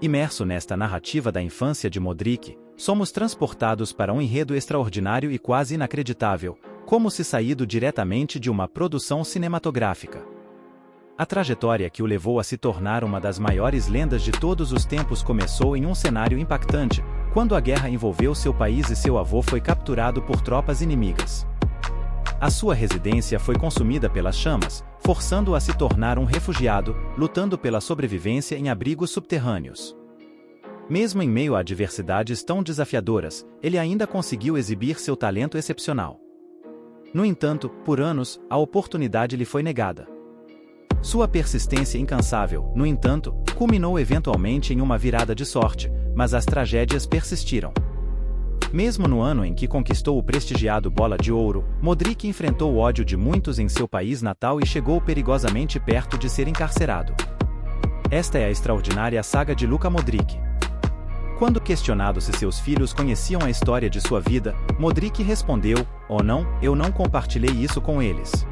Imerso nesta narrativa da infância de Modric, somos transportados para um enredo extraordinário e quase inacreditável, como se saído diretamente de uma produção cinematográfica. A trajetória que o levou a se tornar uma das maiores lendas de todos os tempos começou em um cenário impactante, quando a guerra envolveu seu país e seu avô foi capturado por tropas inimigas. A sua residência foi consumida pelas chamas, forçando-o a se tornar um refugiado, lutando pela sobrevivência em abrigos subterrâneos. Mesmo em meio a adversidades tão desafiadoras, ele ainda conseguiu exibir seu talento excepcional. No entanto, por anos, a oportunidade lhe foi negada. Sua persistência incansável, no entanto, culminou eventualmente em uma virada de sorte, mas as tragédias persistiram. Mesmo no ano em que conquistou o prestigiado Bola de Ouro, Modric enfrentou o ódio de muitos em seu país natal e chegou perigosamente perto de ser encarcerado. Esta é a extraordinária saga de Luka Modric. Quando questionado se seus filhos conheciam a história de sua vida, Modric respondeu: "Oh não, eu não compartilhei isso com eles.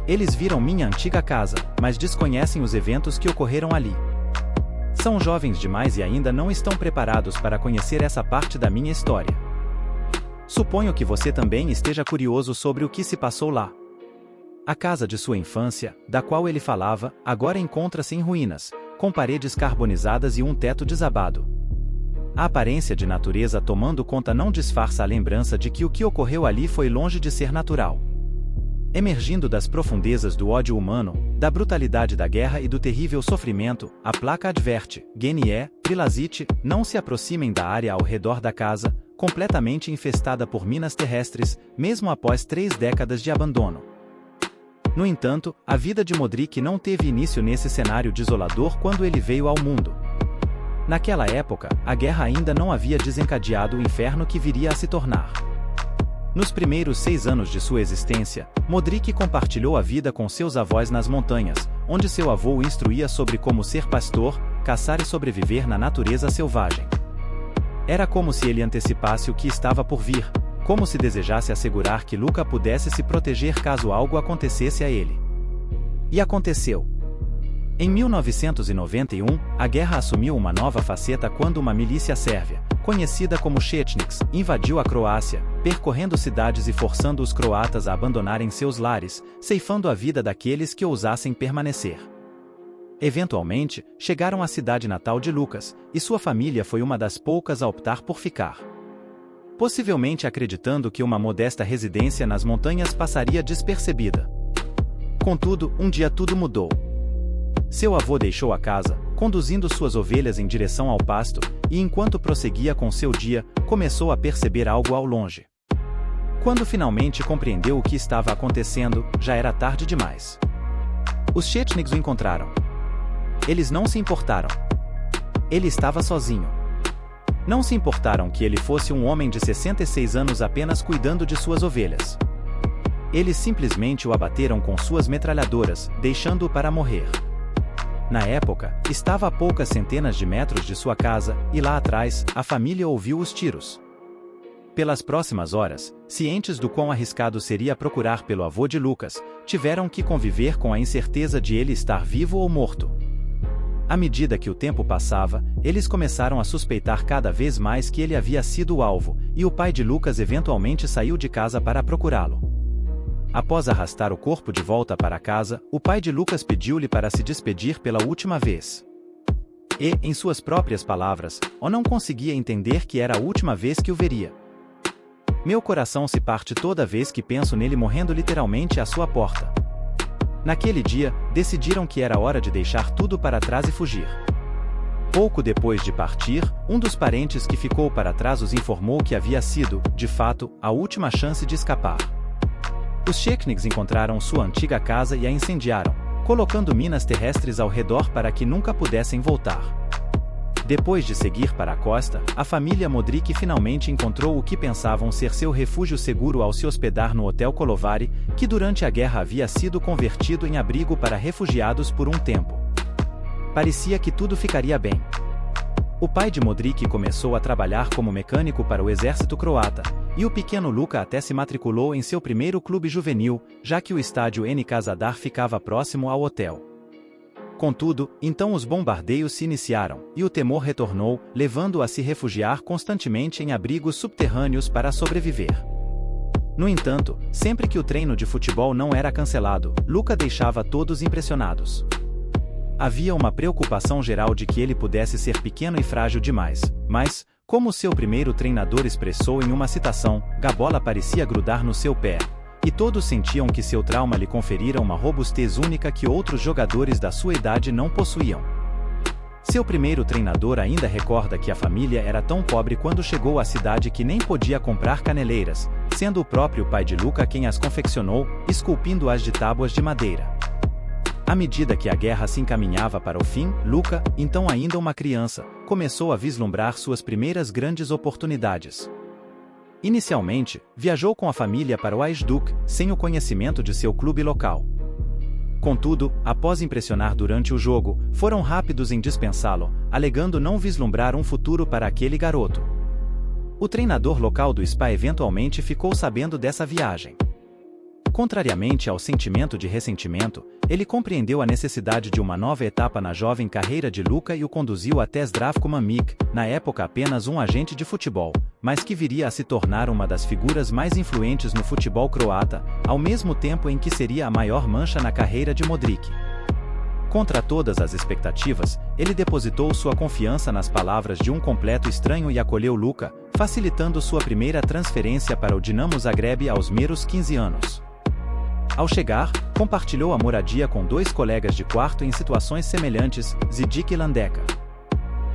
Eles viram minha antiga casa, mas desconhecem os eventos que ocorreram ali. São jovens demais e ainda não estão preparados para conhecer essa parte da minha história. Suponho que você também esteja curioso sobre o que se passou lá. A casa de sua infância, da qual ele falava, agora encontra-se em ruínas, com paredes carbonizadas e um teto desabado. A aparência de natureza tomando conta não disfarça a lembrança de que o que ocorreu ali foi longe de ser natural. Emergindo das profundezas do ódio humano, da brutalidade da guerra e do terrível sofrimento, a placa adverte: Genie, Prilazite, não se aproximem da área ao redor da casa, completamente infestada por minas terrestres, mesmo após 3 décadas de abandono. No entanto, a vida de Modric não teve início nesse cenário desolador quando ele veio ao mundo. Naquela época, a guerra ainda não havia desencadeado o inferno que viria a se tornar. Nos primeiros 6 anos de sua existência, Modric compartilhou a vida com seus avós nas montanhas, onde seu avô o instruía sobre como ser pastor, caçar e sobreviver na natureza selvagem. Era como se ele antecipasse o que estava por vir, como se desejasse assegurar que Luka pudesse se proteger caso algo acontecesse a ele. E aconteceu. Em 1991, a guerra assumiu uma nova faceta quando uma milícia sérvia, conhecida como Chetniks, invadiu a Croácia, percorrendo cidades e forçando os croatas a abandonarem seus lares, ceifando a vida daqueles que ousassem permanecer. Eventualmente, chegaram à cidade natal de Lucas, e sua família foi uma das poucas a optar por ficar. Possivelmente acreditando que uma modesta residência nas montanhas passaria despercebida. Contudo, um dia tudo mudou. Seu avô deixou a casa, conduzindo suas ovelhas em direção ao pasto, e enquanto prosseguia com seu dia, começou a perceber algo ao longe. Quando finalmente compreendeu o que estava acontecendo, já era tarde demais. Os Chetniks o encontraram. Eles não se importaram. Ele estava sozinho. Não se importaram que ele fosse um homem de 66 anos apenas cuidando de suas ovelhas. Eles simplesmente o abateram com suas metralhadoras, deixando-o para morrer. Na época, estava a poucas centenas de metros de sua casa, e lá atrás, a família ouviu os tiros. Pelas próximas horas, cientes do quão arriscado seria procurar pelo avô de Lucas, tiveram que conviver com a incerteza de ele estar vivo ou morto. À medida que o tempo passava, eles começaram a suspeitar cada vez mais que ele havia sido o alvo, e o pai de Lucas eventualmente saiu de casa para procurá-lo. Após arrastar o corpo de volta para casa, o pai de Lucas pediu-lhe para se despedir pela última vez. E, em suas próprias palavras, eu não conseguia entender que era a última vez que o veria. Meu coração se parte toda vez que penso nele morrendo literalmente à sua porta. Naquele dia, decidiram que era hora de deixar tudo para trás e fugir. Pouco depois de partir, um dos parentes que ficou para trás os informou que havia sido, de fato, a última chance de escapar. Os Chetniks encontraram sua antiga casa e a incendiaram, colocando minas terrestres ao redor para que nunca pudessem voltar. Depois de seguir para a costa, a família Modric finalmente encontrou o que pensavam ser seu refúgio seguro ao se hospedar no Hotel Kolovari, que durante a guerra havia sido convertido em abrigo para refugiados por um tempo. Parecia que tudo ficaria bem. O pai de Modric começou a trabalhar como mecânico para o exército croata, e o pequeno Luka até se matriculou em seu primeiro clube juvenil, já que o estádio NK Zadar ficava próximo ao hotel. Contudo, então os bombardeios se iniciaram, e o temor retornou, levando-o a se refugiar constantemente em abrigos subterrâneos para sobreviver. No entanto, sempre que o treino de futebol não era cancelado, Luka deixava todos impressionados. Havia uma preocupação geral de que ele pudesse ser pequeno e frágil demais, mas, como seu primeiro treinador expressou em uma citação, a bola parecia grudar no seu pé, e todos sentiam que seu trauma lhe conferira uma robustez única que outros jogadores da sua idade não possuíam. Seu primeiro treinador ainda recorda que a família era tão pobre quando chegou à cidade que nem podia comprar caneleiras, sendo o próprio pai de Luka quem as confeccionou, esculpindo-as de tábuas de madeira. À medida que a guerra se encaminhava para o fim, Luka, então ainda uma criança, começou a vislumbrar suas primeiras grandes oportunidades. Inicialmente, viajou com a família para o Hajduk, sem o conhecimento de seu clube local. Contudo, após impressionar durante o jogo, foram rápidos em dispensá-lo, alegando não vislumbrar um futuro para aquele garoto. O treinador local do SPA eventualmente ficou sabendo dessa viagem. Contrariamente ao sentimento de ressentimento, ele compreendeu a necessidade de uma nova etapa na jovem carreira de Luka e o conduziu até Zdravko Mamić, na época apenas um agente de futebol, mas que viria a se tornar uma das figuras mais influentes no futebol croata, ao mesmo tempo em que seria a maior mancha na carreira de Modric. Contra todas as expectativas, ele depositou sua confiança nas palavras de um completo estranho e acolheu Luka, facilitando sua primeira transferência para o Dinamo Zagreb aos meros 15 anos. Ao chegar, compartilhou a moradia com dois colegas de quarto em situações semelhantes, Zidic e Landeka.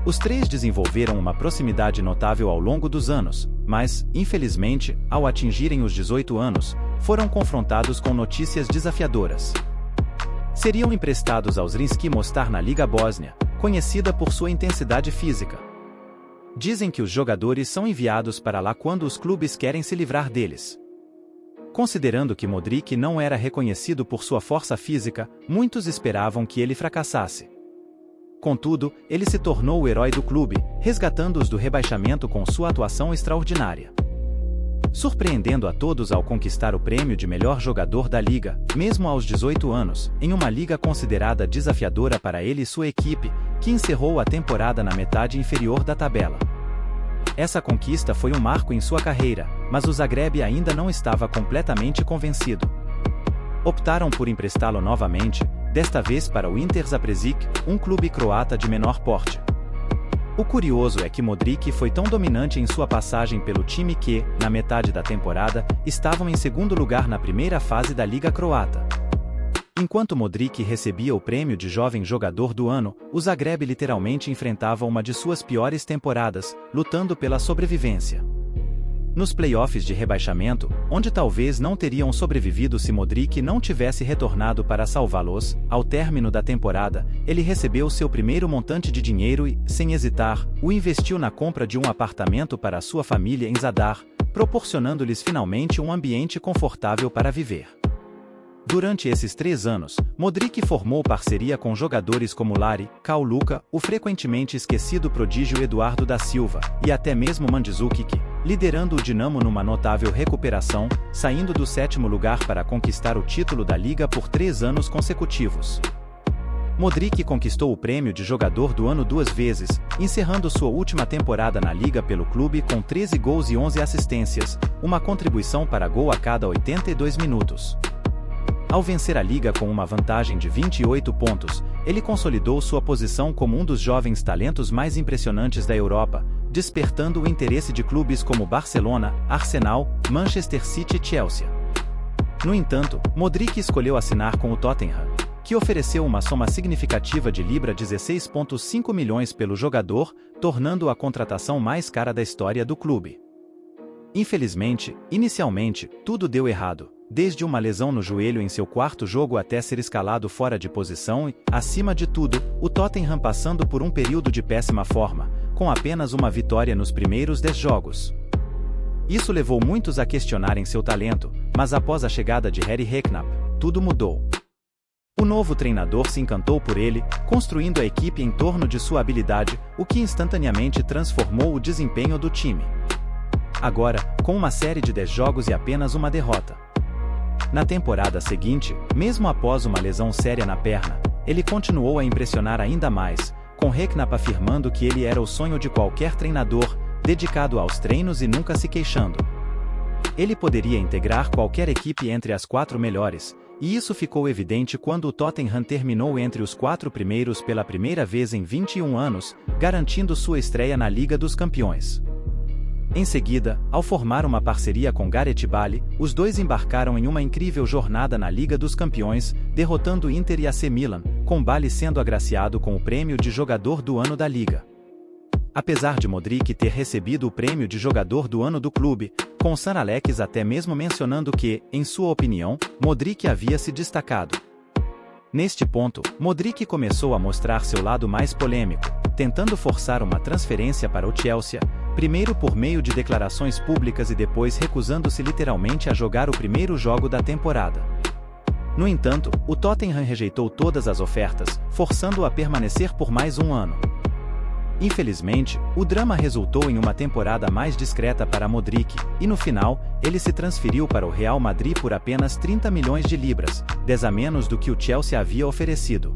Os três desenvolveram uma proximidade notável ao longo dos anos, mas, infelizmente, ao atingirem os 18 anos, foram confrontados com notícias desafiadoras. Seriam emprestados ao Zrinski Mostar na Liga Bósnia, conhecida por sua intensidade física. Dizem que os jogadores são enviados para lá quando os clubes querem se livrar deles. Considerando que Modric não era reconhecido por sua força física, muitos esperavam que ele fracassasse. Contudo, ele se tornou o herói do clube, resgatando-os do rebaixamento com sua atuação extraordinária. Surpreendendo a todos ao conquistar o prêmio de melhor jogador da liga, mesmo aos 18 anos, em uma liga considerada desafiadora para ele e sua equipe, que encerrou a temporada na metade inferior da tabela. Essa conquista foi um marco em sua carreira, mas o Zagreb ainda não estava completamente convencido. Optaram por emprestá-lo novamente, desta vez para o Inter Zaprešić, um clube croata de menor porte. O curioso é que Modric foi tão dominante em sua passagem pelo time que, na metade da temporada, estavam em segundo lugar na primeira fase da Liga Croata. Enquanto Modric recebia o prêmio de jovem jogador do ano, o Zagreb literalmente enfrentava uma de suas piores temporadas, lutando pela sobrevivência. Nos playoffs de rebaixamento, onde talvez não teriam sobrevivido se Modric não tivesse retornado para salvá-los, ao término da temporada, ele recebeu seu primeiro montante de dinheiro e, sem hesitar, o investiu na compra de um apartamento para sua família em Zadar, proporcionando-lhes finalmente um ambiente confortável para viver. Durante esses 3 anos, Modric formou parceria com jogadores como Lari, Kao Luka, o frequentemente esquecido prodígio Eduardo da Silva, e até mesmo Mandzukic, liderando o Dinamo numa notável recuperação, saindo do 7º lugar para conquistar o título da Liga por 3 anos consecutivos. Modric conquistou o prêmio de jogador do ano 2 vezes, encerrando sua última temporada na Liga pelo clube com 13 gols e 11 assistências, uma contribuição para gol a cada 82 minutos. Ao vencer a Liga com uma vantagem de 28 pontos, ele consolidou sua posição como um dos jovens talentos mais impressionantes da Europa, despertando o interesse de clubes como Barcelona, Arsenal, Manchester City e Chelsea. No entanto, Modric escolheu assinar com o Tottenham, que ofereceu uma soma significativa de libra 16,5 milhões pelo jogador, tornando-o a contratação mais cara da história do clube. Infelizmente, inicialmente, tudo deu errado. Desde uma lesão no joelho em seu 4º jogo até ser escalado fora de posição e, acima de tudo, o Tottenham passando por um período de péssima forma, com apenas uma vitória nos primeiros 10 jogos. Isso levou muitos a questionarem seu talento, mas após a chegada de Harry Redknapp, tudo mudou. O novo treinador se encantou por ele, construindo a equipe em torno de sua habilidade, o que instantaneamente transformou o desempenho do time. Agora, com uma série de 10 jogos e apenas uma derrota. Na temporada seguinte, mesmo após uma lesão séria na perna, ele continuou a impressionar ainda mais, com Redknapp afirmando que ele era o sonho de qualquer treinador, dedicado aos treinos e nunca se queixando. Ele poderia integrar qualquer equipe entre as 4 melhores, e isso ficou evidente quando o Tottenham terminou entre os 4 primeiros pela primeira vez em 21 anos, garantindo sua estreia na Liga dos Campeões. Em seguida, ao formar uma parceria com Gareth Bale, os dois embarcaram em uma incrível jornada na Liga dos Campeões, derrotando Inter e AC Milan, com Bale sendo agraciado com o prêmio de Jogador do Ano da Liga. Apesar de Modric ter recebido o prêmio de Jogador do Ano do clube, com Sir Alex até mesmo mencionando que, em sua opinião, Modric havia se destacado. Neste ponto, Modric começou a mostrar seu lado mais polêmico, tentando forçar uma transferência para o Chelsea, primeiro por meio de declarações públicas e depois recusando-se literalmente a jogar o primeiro jogo da temporada. No entanto, o Tottenham rejeitou todas as ofertas, forçando-o a permanecer por mais um ano. Infelizmente, o drama resultou em uma temporada mais discreta para Modric, e no final, ele se transferiu para o Real Madrid por apenas 30 milhões de libras, 10 a menos do que o Chelsea havia oferecido.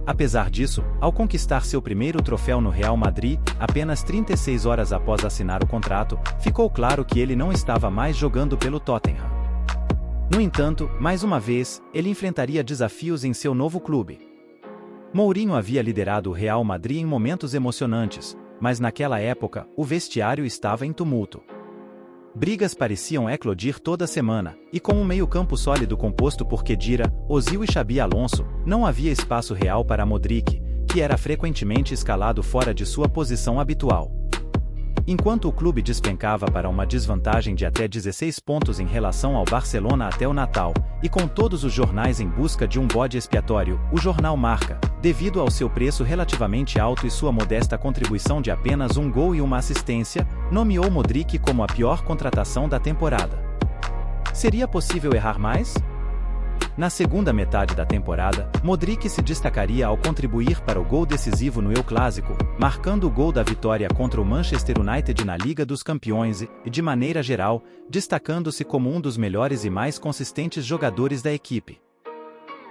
Apesar disso, ao conquistar seu primeiro troféu no Real Madrid, apenas 36 horas após assinar o contrato, ficou claro que ele não estava mais jogando pelo Tottenham. No entanto, mais uma vez, ele enfrentaria desafios em seu novo clube. Mourinho havia liderado o Real Madrid em momentos emocionantes, mas naquela época, o vestiário estava em tumulto. Brigas pareciam eclodir toda semana, e com um meio-campo sólido composto por Khedira, Ozil e Xabi Alonso, não havia espaço real para Modric, que era frequentemente escalado fora de sua posição habitual. Enquanto o clube despencava para uma desvantagem de até 16 pontos em relação ao Barcelona até o Natal, e com todos os jornais em busca de um bode expiatório, o jornal Marca, devido ao seu preço relativamente alto e sua modesta contribuição de apenas um gol e uma assistência, nomeou Modric como a pior contratação da temporada. Seria possível errar mais? Na segunda metade da temporada, Modric se destacaria ao contribuir para o gol decisivo no El Clásico, marcando o gol da vitória contra o Manchester United na Liga dos Campeões e, de maneira geral, destacando-se como um dos melhores e mais consistentes jogadores da equipe.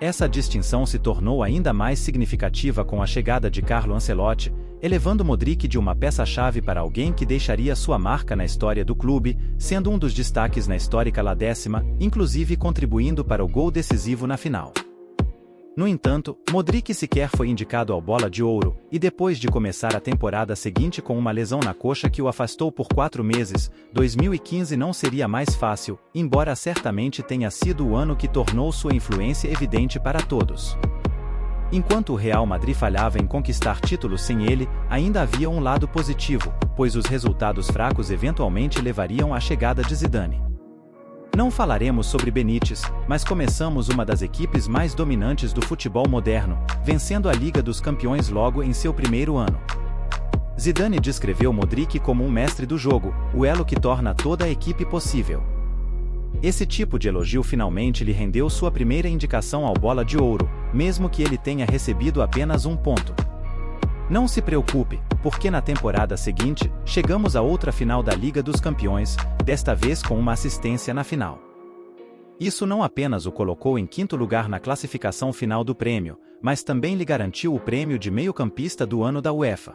Essa distinção se tornou ainda mais significativa com a chegada de Carlo Ancelotti, elevando Modric de uma peça-chave para alguém que deixaria sua marca na história do clube, sendo um dos destaques na histórica La Décima, inclusive contribuindo para o gol decisivo na final. No entanto, Modric sequer foi indicado ao Bola de Ouro, e depois de começar a temporada seguinte com uma lesão na coxa que o afastou por 4 meses, 2015 não seria mais fácil, embora certamente tenha sido o ano que tornou sua influência evidente para todos. Enquanto o Real Madrid falhava em conquistar títulos sem ele, ainda havia um lado positivo, pois os resultados fracos eventualmente levariam à chegada de Zidane. Não falaremos sobre Benítez, mas começamos uma das equipes mais dominantes do futebol moderno, vencendo a Liga dos Campeões logo em seu primeiro ano. Zidane descreveu Modric como um mestre do jogo, o elo que torna toda a equipe possível. Esse tipo de elogio finalmente lhe rendeu sua primeira indicação ao Bola de Ouro, mesmo que ele tenha recebido apenas um ponto. Não se preocupe, porque na temporada seguinte, chegamos a outra final da Liga dos Campeões, desta vez com uma assistência na final. Isso não apenas o colocou em 5º lugar na classificação final do prêmio, mas também lhe garantiu o prêmio de meio-campista do ano da UEFA.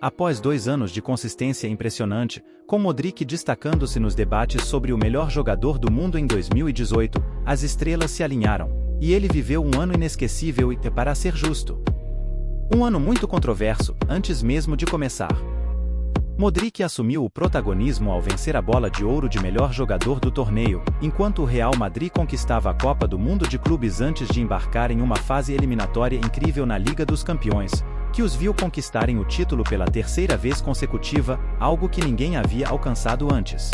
Após 2 anos de consistência impressionante, com Modric destacando-se nos debates sobre o melhor jogador do mundo em 2018, as estrelas se alinharam, e ele viveu um ano inesquecível e, para ser justo, um ano muito controverso, antes mesmo de começar. Modric assumiu o protagonismo ao vencer a Bola de Ouro de melhor jogador do torneio, enquanto o Real Madrid conquistava a Copa do Mundo de Clubes antes de embarcar em uma fase eliminatória incrível na Liga dos Campeões, que os viu conquistarem o título pela 3ª vez consecutiva, algo que ninguém havia alcançado antes.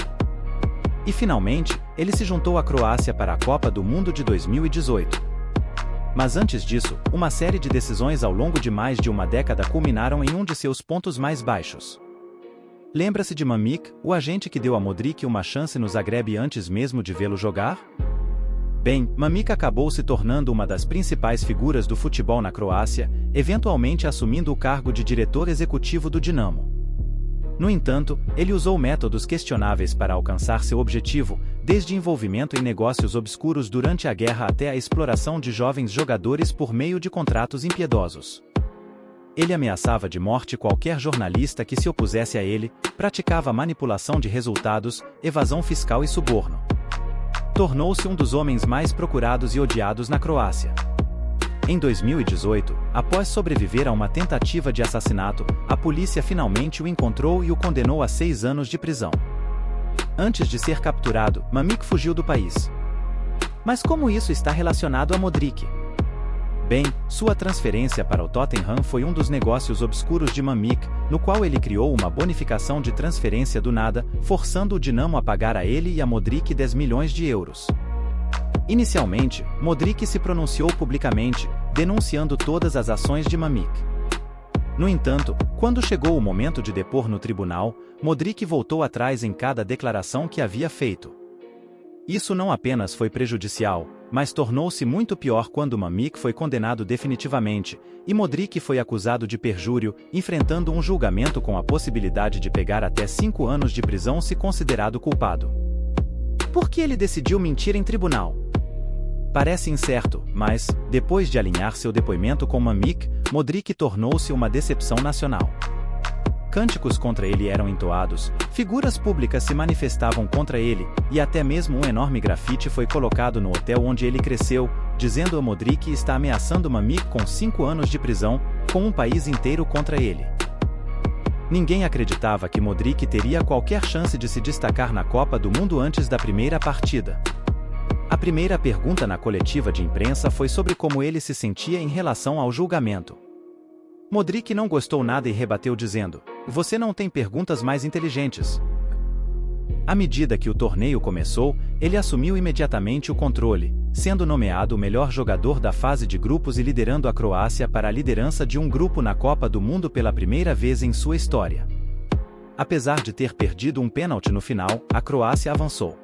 E finalmente, ele se juntou à Croácia para a Copa do Mundo de 2018. Mas antes disso, uma série de decisões ao longo de mais de uma década culminaram em um de seus pontos mais baixos. Lembra-se de Mamić, o agente que deu a Modric uma chance no Zagreb antes mesmo de vê-lo jogar? Bem, Mamić acabou se tornando uma das principais figuras do futebol na Croácia, eventualmente assumindo o cargo de diretor executivo do Dinamo. No entanto, ele usou métodos questionáveis para alcançar seu objetivo, desde envolvimento em negócios obscuros durante a guerra até a exploração de jovens jogadores por meio de contratos impiedosos. Ele ameaçava de morte qualquer jornalista que se opusesse a ele, praticava manipulação de resultados, evasão fiscal e suborno. Tornou-se um dos homens mais procurados e odiados na Croácia. Em 2018, após sobreviver a uma tentativa de assassinato, a polícia finalmente o encontrou e o condenou a 6 anos de prisão. Antes de ser capturado, Mamić fugiu do país. Mas como isso está relacionado a Modrić? Bem, sua transferência para o Tottenham foi um dos negócios obscuros de Mamić, no qual ele criou uma bonificação de transferência do nada, forçando o Dinamo a pagar a ele e a Modrić 10 milhões de euros. Inicialmente, Modrić se pronunciou publicamente, denunciando todas as ações de Mamić. No entanto, quando chegou o momento de depor no tribunal, Modrić voltou atrás em cada declaração que havia feito. Isso não apenas foi prejudicial, mas tornou-se muito pior quando Mamić foi condenado definitivamente, e Modrić foi acusado de perjúrio, enfrentando um julgamento com a possibilidade de pegar até 5 anos de prisão se considerado culpado. Por que ele decidiu mentir em tribunal? Parece incerto, mas, depois de alinhar seu depoimento com Mamić, Modrić tornou-se uma decepção nacional. Cânticos contra ele eram entoados, figuras públicas se manifestavam contra ele, e até mesmo um enorme grafite foi colocado no hotel onde ele cresceu, dizendo a Modrić que está ameaçando Mamić com 5 anos de prisão, com um país inteiro contra ele. Ninguém acreditava que Modrić teria qualquer chance de se destacar na Copa do Mundo antes da primeira partida. A primeira pergunta na coletiva de imprensa foi sobre como ele se sentia em relação ao julgamento. Modrić não gostou nada e rebateu dizendo: "Você não tem perguntas mais inteligentes." À medida que o torneio começou, ele assumiu imediatamente o controle, sendo nomeado o melhor jogador da fase de grupos e liderando a Croácia para a liderança de um grupo na Copa do Mundo pela primeira vez em sua história. Apesar de ter perdido um pênalti no final, a Croácia avançou.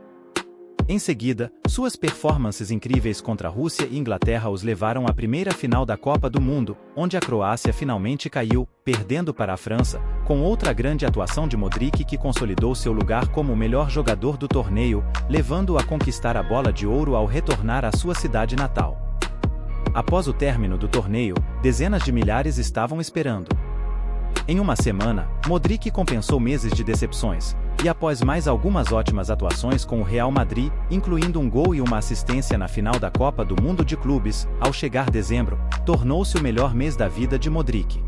Em seguida, suas performances incríveis contra a Rússia e Inglaterra os levaram à primeira final da Copa do Mundo, onde a Croácia finalmente caiu, perdendo para a França, com outra grande atuação de Modrić que consolidou seu lugar como o melhor jogador do torneio, levando-o a conquistar a bola de ouro ao retornar à sua cidade natal. Após o término do torneio, dezenas de milhares estavam esperando. Em uma semana, Modrić compensou meses de decepções, e após mais algumas ótimas atuações com o Real Madrid, incluindo um gol e uma assistência na final da Copa do Mundo de Clubes, ao chegar dezembro, tornou-se o melhor mês da vida de Modrić.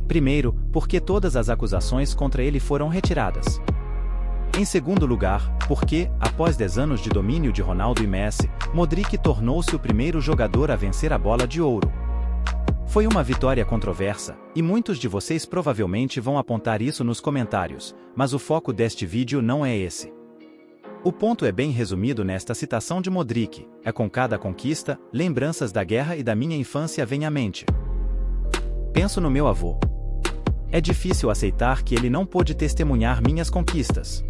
Primeiro, porque todas as acusações contra ele foram retiradas. Em segundo lugar, porque, após 10 anos de domínio de Ronaldo e Messi, Modrić tornou-se o primeiro jogador a vencer a bola de ouro. Foi uma vitória controversa, e muitos de vocês provavelmente vão apontar isso nos comentários, mas o foco deste vídeo não é esse. O ponto é bem resumido nesta citação de Modrić: "É com cada conquista, lembranças da guerra e da minha infância vêm à mente. Penso no meu avô. É difícil aceitar que ele não pôde testemunhar minhas conquistas."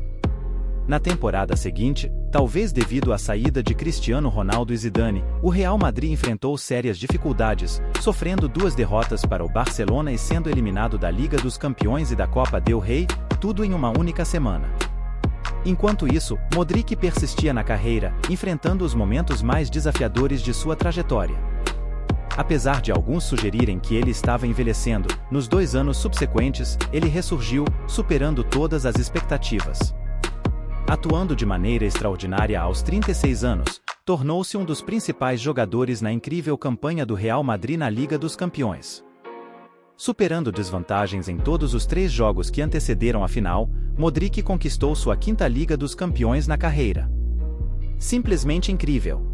Na temporada seguinte, talvez devido à saída de Cristiano Ronaldo e Zidane, o Real Madrid enfrentou sérias dificuldades, sofrendo 2 derrotas para o Barcelona e sendo eliminado da Liga dos Campeões e da Copa del Rey, tudo em uma única semana. Enquanto isso, Modrić persistia na carreira, enfrentando os momentos mais desafiadores de sua trajetória. Apesar de alguns sugerirem que ele estava envelhecendo, nos 2 anos subsequentes, ele ressurgiu, superando todas as expectativas. Atuando de maneira extraordinária aos 36 anos, tornou-se um dos principais jogadores na incrível campanha do Real Madrid na Liga dos Campeões. Superando desvantagens em todos os 3 jogos que antecederam a final, Modrić conquistou sua 5ª Liga dos Campeões na carreira. Simplesmente incrível.